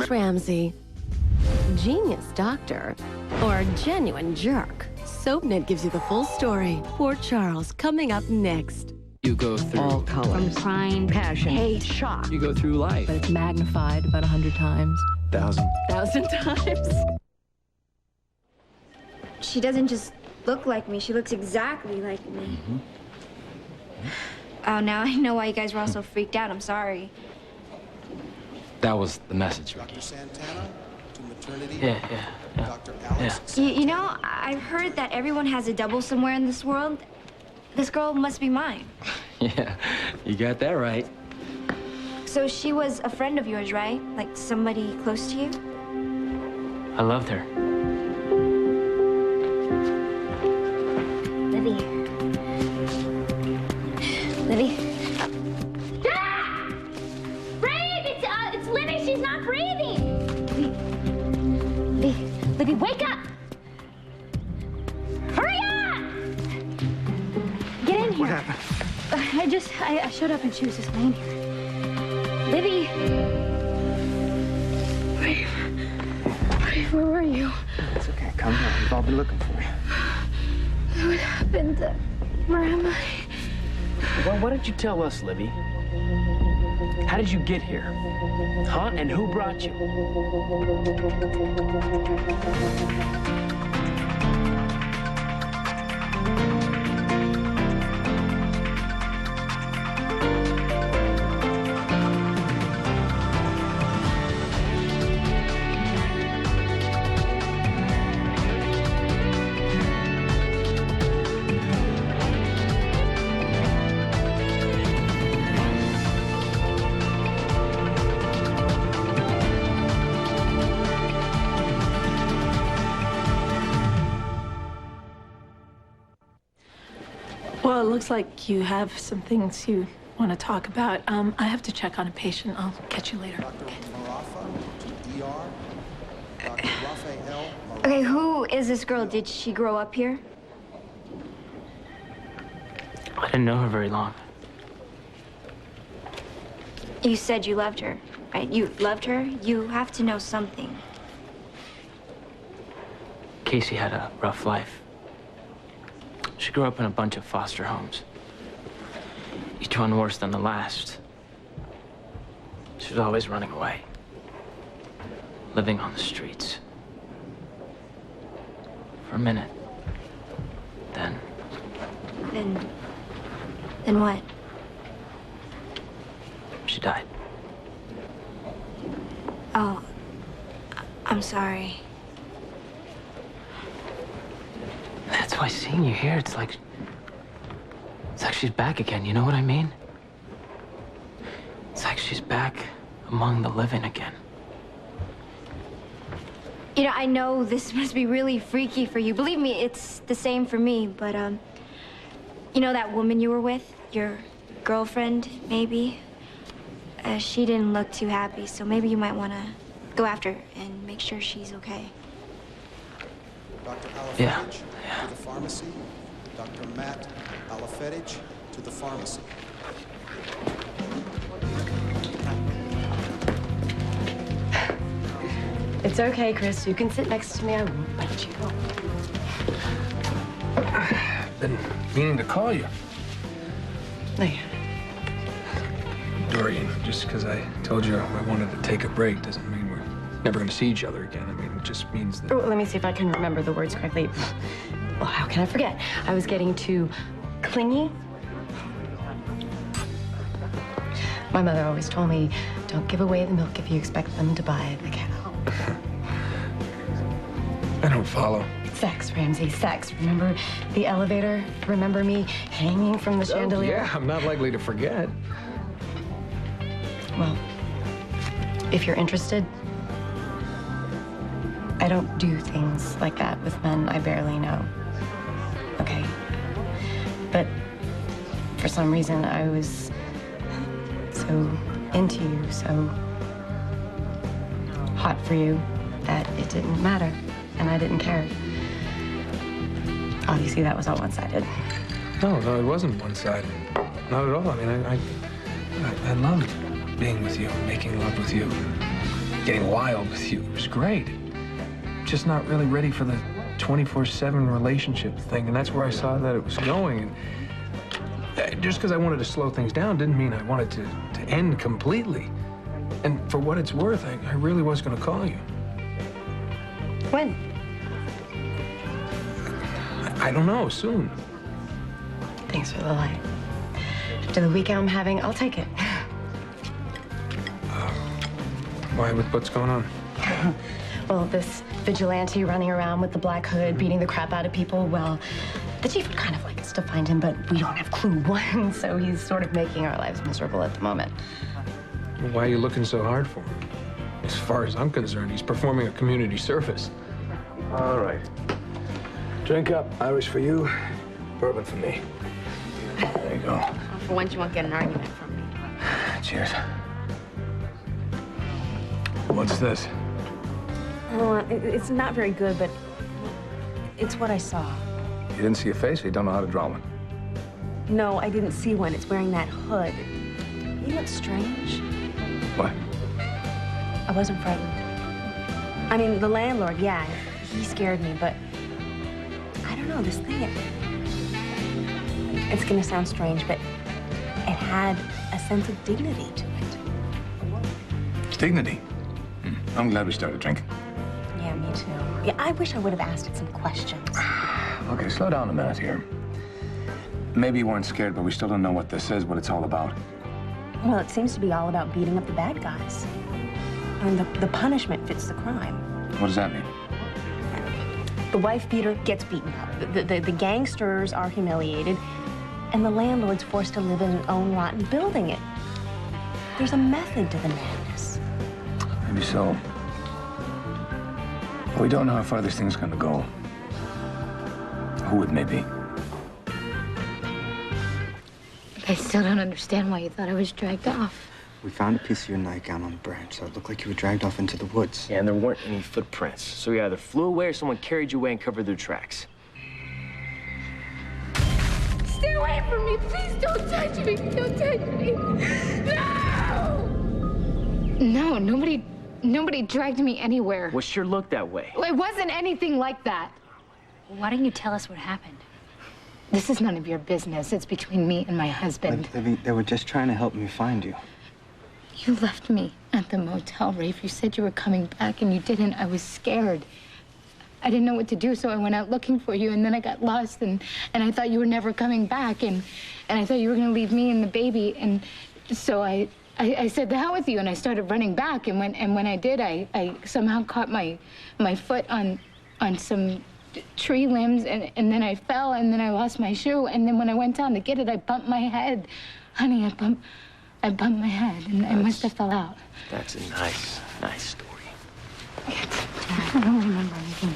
Ramsey. Genius doctor or genuine jerk? SoapNet gives you the full story. Poor Charles, coming up next. You go through all colors. From crying, Passion. hate, shock. You go through life. But it's magnified about 100 times. 1,000 times. She doesn't just look like me. She looks exactly like me. Oh, now I know why you guys were all so freaked out. I'm sorry. That was the message. Dr. Santana to maternity. Yeah. Dr. Alex. You know, I've heard that everyone has a double somewhere in this world. This girl must be mine. Yeah, you got that right. So she was a friend of yours, right? Like somebody close to you? I loved her. Libby. Ah! Breathe! It's Libby. She's not breathing. Libby, wake up! Hurry up! Get in here. What happened? I showed up and she was just laying here. Libby. Where were you? It's okay. Come on. We've all been looking for you. What happened? Where am I? Well, what did you tell us, Libby? How did you get here? Huh? And who brought you? Well, it looks like you have some things you want to talk about. I have to check on a patient. I'll catch you later. Dr. Marafa to ER. Dr. Raphael Marafa. Okay, who is this girl? Did she grow up here? I didn't know her very long. You said you loved her, right? You loved her? You have to know something. Casey had a rough life. She grew up in a bunch of foster homes. Each one worse than the last. She was always running away. Living on the streets. For a minute. Then Then what? she died. Oh, I'm sorry. That's why seeing you here, it's like she's back again, you know what I mean? It's like she's back among the living again. You know, I know this must be really freaky for you. Believe me, it's the same for me, but, you know that woman you were with? Your girlfriend, maybe? She didn't look too happy, so maybe you might want to go after her and make sure she's okay. Dr. Alafetich Yeah. to the pharmacy. Dr. Matt Alafetich to the pharmacy. It's okay, Chris. You can sit next to me. I won't bite you. I've been meaning to call you. Hey. Dorian, just because I told you I wanted to take a break doesn't mean we're never going to see each other again. I mean, it just means that... Oh, let me see if I can remember the words correctly. Well, how can I forget? I was getting too clingy. My mother always told me, don't give away the milk if you expect them to buy the cow. I don't follow. Sex, Ramsey, sex. Remember the elevator? Remember me hanging from the chandelier? Yeah, I'm not likely to forget. Well, if you're interested, I don't do things like that with men I barely know. Okay? But for some reason, I was so into you, so hot for you, that it didn't matter, and I didn't care. Obviously, that was all one-sided. No, it wasn't one-sided. Not at all. I mean, I loved being with you, making love with you. getting wild with you. It was great. Just not really ready for the 24/7 relationship thing, and that's where I saw that it was going. And just because I wanted to slow things down didn't mean I wanted to end completely. And for what it's worth, I really was going to call you. When? I don't know, soon. Thanks for the light. After the weekend I'm having, I'll take it. Why, with what's going on? Well, this vigilante running around with the black hood, beating the crap out of people, well, the chief would kind of like us to find him, but we don't have clue when, so he's sort of making our lives miserable at the moment. Well, why are you looking so hard for him? As far as I'm concerned, he's performing a community service. All right. Drink up. Irish for you, bourbon for me. There you go. For once, you won't get an argument from me. Cheers. What's this? Oh, it's not very good, but it's what I saw. You didn't see a face, or you don't know how to draw one? No, I didn't see one. It's wearing that hood. You look strange. What? I wasn't frightened. I mean, the landlord, yeah, he scared me, but I don't know, this thing, it's gonna sound strange, but it had a sense of dignity to it. Dignity? I'm glad we started drinking. Yeah, me too. Yeah, I wish I would have asked it some questions. Okay, slow down a minute here. Maybe you weren't scared, but we still don't know what this is, what it's all about. Well, it seems to be all about beating up the bad guys. And the punishment fits the crime. What does that mean? The wife beater gets beaten up. The gangsters are humiliated. And the landlord's forced to live in his own rotten building. There's a method to the madness. Maybe so. But we don't know how far this thing's gonna go. Who it may be. I still don't understand why you thought I was dragged off. We found a piece of your nightgown on a branch, so it looked like you were dragged off into the woods. Yeah, and there weren't any footprints. So you either flew away or someone carried you away and covered their tracks. Stay away from me! Please don't touch me! Don't touch me! No! No, nobody dragged me anywhere. Well, sure looked that way. It wasn't anything like that. Why don't you tell us what happened? This is none of your business. It's between me and my husband. Libby, they were just trying to help me find you. You left me at the motel, Rafe. You said you were coming back, and you didn't. I was scared. I didn't know what to do, so I went out looking for you, and then I got lost, and I thought you were never coming back, and I thought you were going to leave me and the baby, and so I said, the hell with you, and I started running back, and when I did, I somehow caught my foot on some tree limbs, and then I fell, and then I lost my shoe, and then when I went down to get it, I bumped my head. Honey, I bumped my head, and I must have fell out. That's a nice story. I don't remember anything.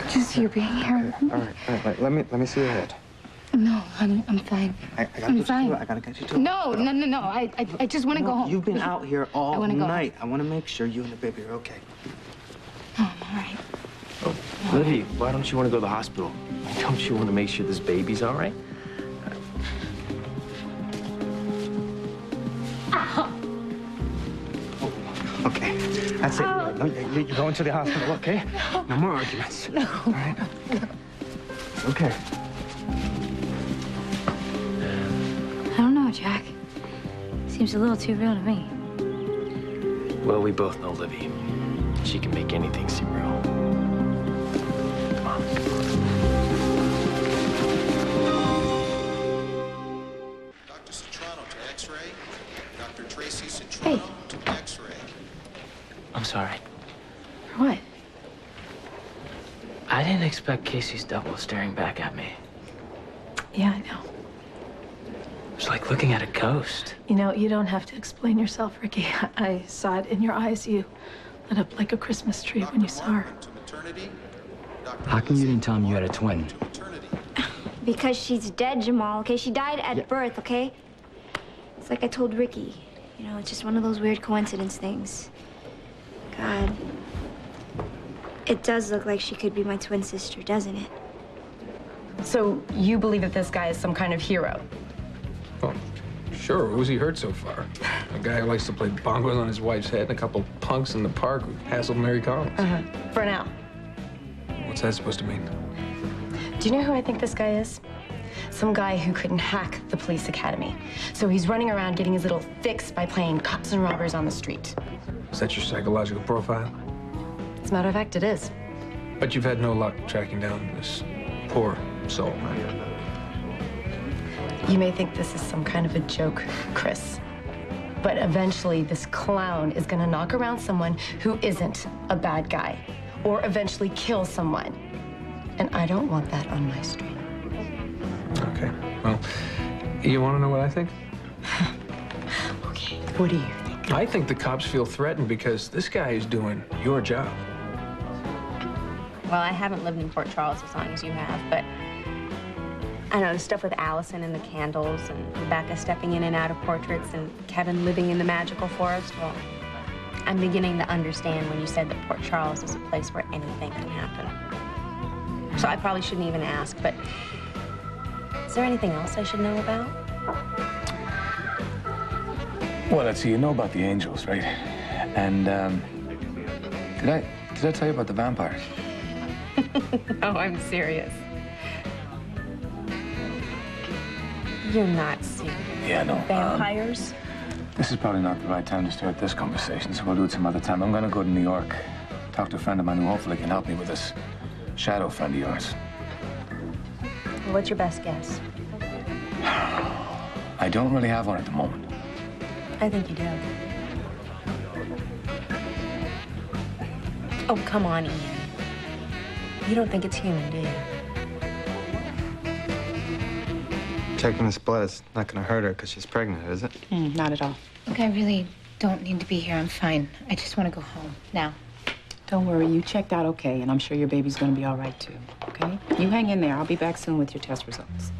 Just you being here. All right. Let me see your head. No, I'm fine. I'm fine. I gotta get you to a No. I just want to go home. You've been out here all night. Home. I want to make sure you and the baby are okay. Oh, I'm all right. Oh, Libby, why don't you want to go to the hospital? Don't you want to make sure this baby's all right? Okay, that's it. No, you're going to the hospital, okay? No more arguments. No. All right? Okay. I don't know, Jack. Seems a little too real to me. Well, we both know Libby. She can make anything seem real. Come on. Dr. Citrano to X-ray. Dr. Tracy Citrano to X-ray. I'm sorry. For what? I didn't expect Casey's double staring back at me. Yeah, I know. It was like looking at a ghost. You know, you don't have to explain yourself, Ricky. I saw it in your eyes. You lit up like a Christmas tree when you saw her. How come you didn't tell him you had a twin? Because she's dead, Jamal, okay? She died at birth, okay? It's like I told Ricky. You know, it's just one of those weird coincidence things. God. It does look like she could be my twin sister, doesn't it? So you believe that this guy is some kind of hero? Well, Sure, who's he hurt so far? A guy who likes to play bongos on his wife's head and a couple punks in the park who hassled Mary Collins. For now. What's that supposed to mean? Do you know who I think this guy is? Some guy who couldn't hack the police academy. So he's running around getting his little fix by playing cops and robbers on the street. Is that your psychological profile? As a matter of fact, it is. But you've had no luck tracking down this poor soul, huh? You may think this is some kind of a joke, Chris. But eventually, this clown is gonna knock around someone who isn't a bad guy, or eventually kill someone. And I don't want that on my street. Okay, well, you want to know what I think? Okay, what do you think? I think the cops feel threatened because this guy is doing your job. Well, I haven't lived in Port Charles as long as you have, but I know the stuff with Allison and the candles and Rebecca stepping in and out of portraits and Kevin living in the magical forest. Well, I'm beginning to understand when you said that Port Charles is a place where anything can happen. So I probably shouldn't even ask, but is there anything else I should know about? Well, let's see, you know about the angels, right? And, did I tell you about the vampires? Oh, I'm serious. You're not serious. Yeah, no. Vampires? This is probably not the right time to start this conversation, so we'll do it some other time. I'm gonna go to New York, talk to a friend of mine who hopefully can help me with this shadow friend of yours. Well, what's your best guess? I don't really have one at the moment. I think you do. Oh, come on, Ian. You don't think it's human, do you? Checking this blood is not gonna hurt her because she's pregnant, is it? Not at all. Look, I really don't need to be here. I'm fine. I just want to go home now. Don't worry, you checked out okay, and I'm sure your baby's gonna be all right, too, okay? You hang in there. I'll be back soon with your test results.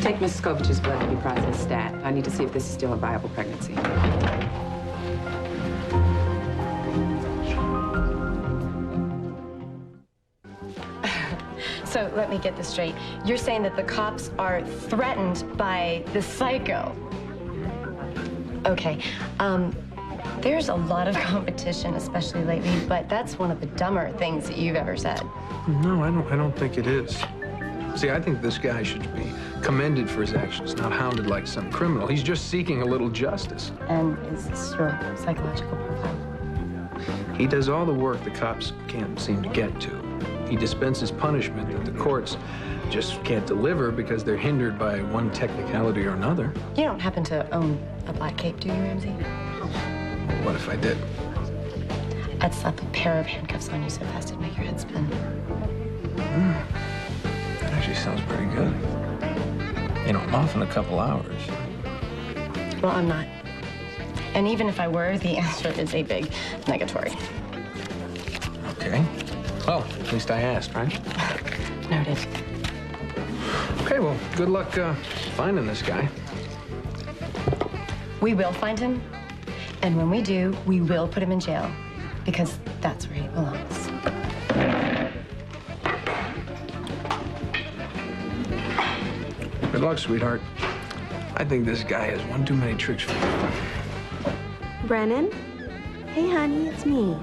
Take Mrs. Kovich's blood to be processed stat. I need to see if this is still a viable pregnancy. So let me get this straight. You're saying that the cops are threatened by the psycho. Okay, there's a lot of competition, especially lately, but that's one of the dumber things that you've ever said. No, I don't think it is. See, I think this guy should be commended for his actions, not hounded like some criminal. He's just seeking a little justice. And is this your psychological profile? He does all the work the cops can't seem to get to. He dispenses punishment that the courts just can't deliver because they're hindered by one technicality or another. You don't happen to own a black cape, do you, Ramsey? What if I did? I'd slap a pair of handcuffs on you so fast it'd make your head spin. That actually sounds pretty good. You know, I'm off in a couple hours. Well, I'm not. And even if I were, the answer is a big negatory. Okay. Well, at least I asked, right? Noted. Okay, well, good luck finding this guy. We will find him, and when we do, we will put him in jail, because that's where he belongs. Good luck, sweetheart. I think this guy has one too many tricks for you. Brennan? Hey, honey, it's me.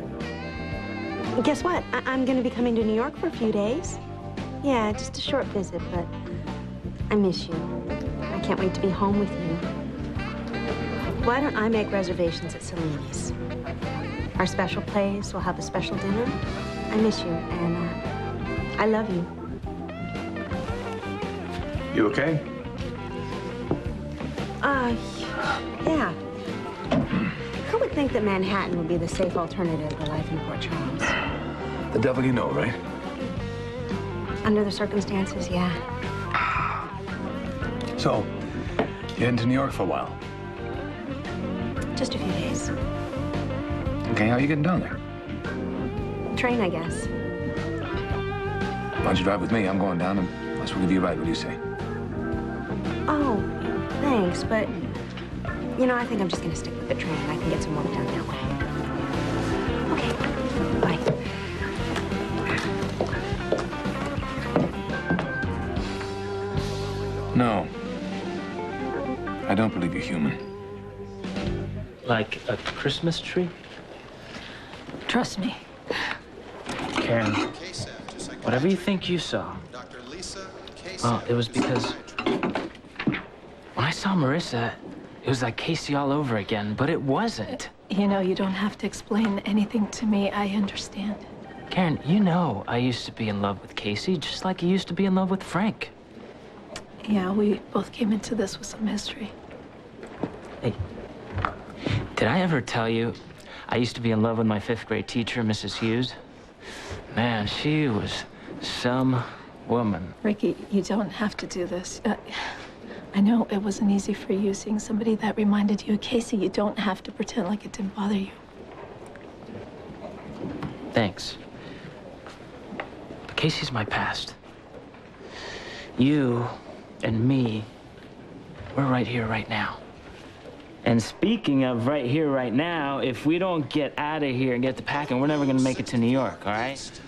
Guess what? I'm gonna be coming to New York for a few days. Yeah, just a short visit, but I miss you. I can't wait to be home with you. Why don't I make reservations at Cellini's? Our special place, we'll have a special dinner. I miss you, and I love you. You okay? Yeah. Who would think that Manhattan would be the safe alternative to life in Port Charles? The devil you know, right? Under the circumstances, yeah. So, you heading to New York for a while? Just a few days. Okay, how are you getting down there? Train, I guess. Why don't you drive with me? I'm going down, and I'll give you a ride. What do you say? Oh, thanks, but, you know, I think I'm just gonna stick with the train. I can get some work done that way. Okay, bye. No. I don't believe you're human. Like a Christmas tree? Trust me. Karen, whatever you think you saw, well, it was because when I saw Marissa, it was like Casey all over again, but it wasn't. You know, you don't have to explain anything to me. I understand. Karen, you know I used to be in love with Casey, just like you used to be in love with Frank. Yeah, we both came into this with some history. Hey, did I ever tell you I used to be in love with my 5th grade teacher, Mrs. Hughes? Man, she was some woman. Ricky, you don't have to do this. I know it wasn't easy for you seeing somebody that reminded you of Casey. You don't have to pretend like it didn't bother you. Thanks. But Casey's my past. You and me, we're right here, right now. And speaking of right here, right now, if we don't get out of here and get to packing, we're never gonna make it to New York, all right?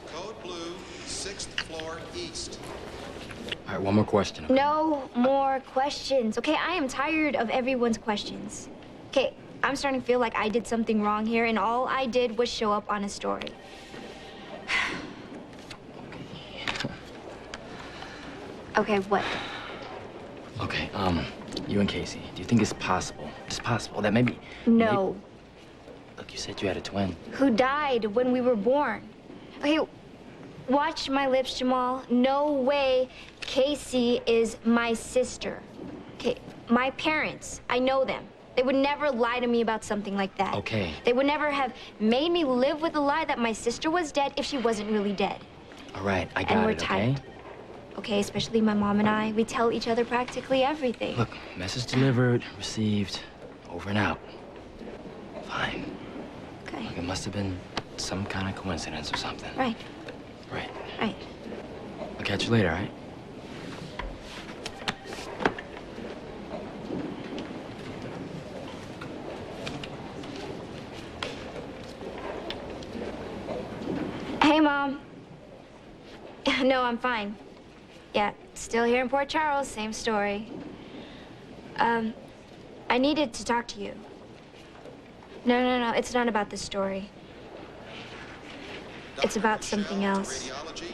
Code blue, 6th floor east. All right, one more question. Okay? No more questions, okay? I am tired of everyone's questions. Okay, I'm starting to feel like I did something wrong here, and all I did was show up on a story. Okay, what? Okay, you and Casey, do you think it's possible? It's possible that maybe... No. Look, you said you had a twin. Who died when we were born. Okay, watch my lips, Jamal. No way Casey is my sister. Okay, my parents, I know them. They would never lie to me about something like that. Okay. They would never have made me live with the lie that my sister was dead if she wasn't really dead. All right, I got And we're it, tight. okay? Okay, especially my mom and I. We tell each other practically everything. Look, message delivered, received, over and out. Fine. Okay. Look, it must have been some kind of coincidence or something. Right. Right. Right. I'll catch you later, all right? Hey, Mom. No, I'm fine. Yeah, still here in Port Charles, same story. I needed to talk to you. No, it's not about this story. It's about something else. Radiology.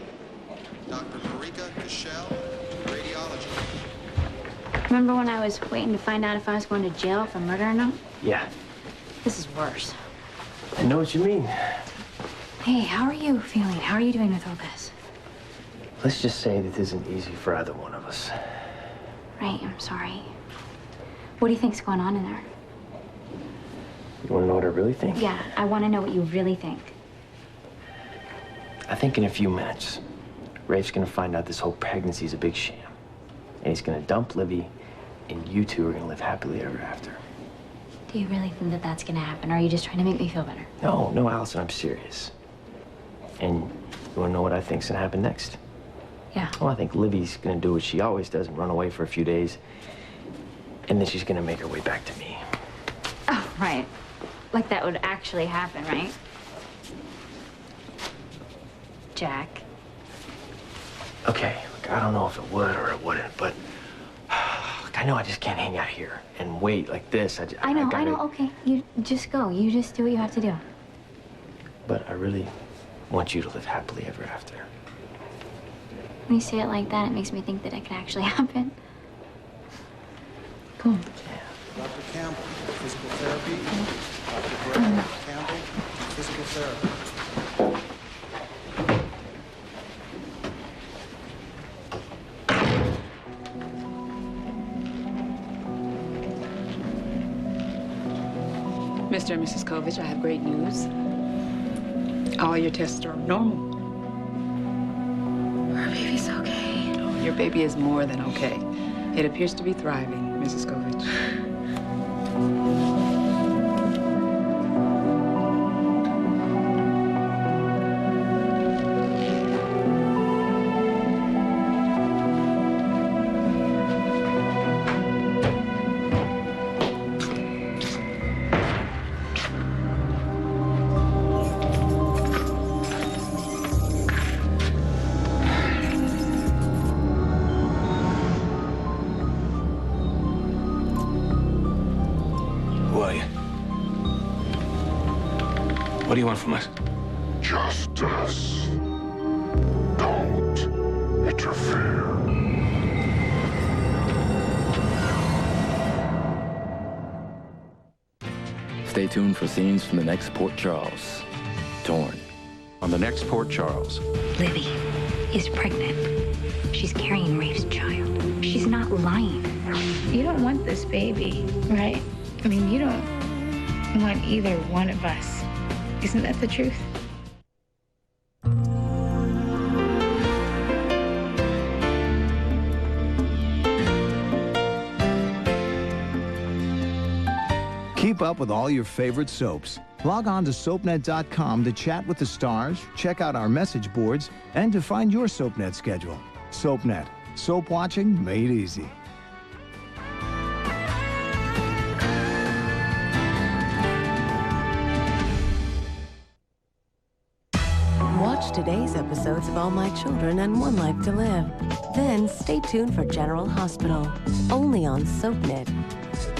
Dr. Marika Cashel to radiology. Remember when I was waiting to find out if I was going to jail for murdering him? Yeah, This is worse. I know what you mean. Hey, how are you feeling? How are you doing with all this? Let's just say that isn't easy for either one of us. Right, I'm sorry. What do you think's going on in there? You want to know what I really think? Yeah, I want to know what you really think. I think in a few minutes, Rafe's gonna find out this whole pregnancy's a big sham. And he's gonna dump Libby, and you two are gonna live happily ever after. Do you really think that that's going to happen, or are you just trying to make me feel better? No, Allison, I'm serious. And you wanna know what I think's gonna happen next? Yeah. Well, I think Libby's gonna do what she always does and run away for a few days. And then she's gonna make her way back to me. Oh, right. Like that would actually happen, right? Jack. Okay, look, I don't know if it would or it wouldn't, but look, I know I just can't hang out here and wait like this. I know, gotta... okay. You just go. You just do what you have to do. But I really want you to live happily ever after. When you say it like that, it makes me think that it could actually happen. Cool. Dr. Campbell, physical therapy. Dr. Gray, Campbell, physical therapy. Mr. and Mrs. Kovich, I have great news. All your tests are normal. Our baby's okay. Oh, your baby is more than okay. It appears to be thriving, Mrs. Kovich. What do you want from us? Justice. Don't interfere. Stay tuned for scenes from the next Port Charles. Torn. On the next Port Charles. Libby is pregnant. She's carrying Rafe's child. She's not lying. You don't want this baby, right? I mean, you don't want either one of us. Isn't that the truth? Keep up with all your favorite soaps. Log on to SoapNet.com to chat with the stars, check out our message boards, and to find your SoapNet schedule. SoapNet. Soap watching made easy. Watch today's episodes of All My Children and One Life to Live. Then stay tuned for General Hospital, only on SoapNet.